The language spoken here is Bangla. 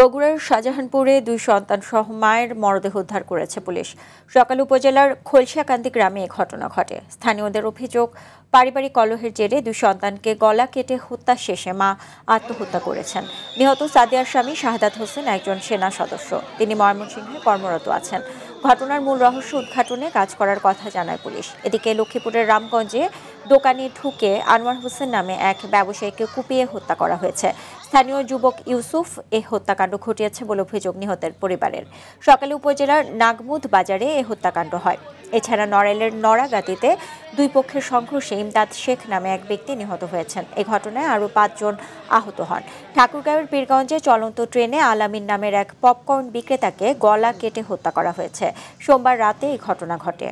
বগুড়ার শাহজাহানপুরে দুই সন্তান সহ মায়ের মরদেহ উদ্ধার করেছে পুলিশ। সকালে উপজেলার খোলশিয়াকান্দি গ্রামে এ ঘটনা ঘটে। স্থানীয়দের অভিযোগ, পারিবারিক কলহের জেরে দুই সন্তানকে গলা কেটে হত্যা শেষে মা আত্মহত্যা করেছেন। নিহত সাদিয়ার স্বামী শাহাদাত হোসেন একজন সেনা সদস্য। তিনি ময়মনসিংহে কর্মরত আছেন। ঘটনার মূল রহস্য উদ্ঘাটনে কাজ করার কথা জানায় পুলিশ। এদিকে লক্ষ্মীপুরের রামগঞ্জে দোকানে ঢুকে আনোয়ার হোসেন নামে এক ব্যবসায়ীকে কুপিয়ে হত্যা করা হয়েছে। স্থানীয় যুবক ইউসুফ এ হত্যাকাণ্ড ঘটিয়েছে বলে অভিযোগ নিহতের পরিবারের। সকালে উপজেলার নাগমুদ বাজারে এ হত্যাকাণ্ড হয়। এছাড়া নড়াইলের নড়াগাতিতে দুই পক্ষের সংঘর্ষে ইমদাদ শেখ নামে এক ব্যক্তি নিহত হয়েছেন। এই ঘটনায় আরও ৫ জন আহত হন। ঠাকুরগাঁওয়ের পীরগঞ্জে চলন্ত ট্রেনে আলামিন নামের এক পপকর্ন বিক্রেতাকে গলা কেটে হত্যা করা হয়েছে। সোমবার রাতে এই ঘটনা ঘটে।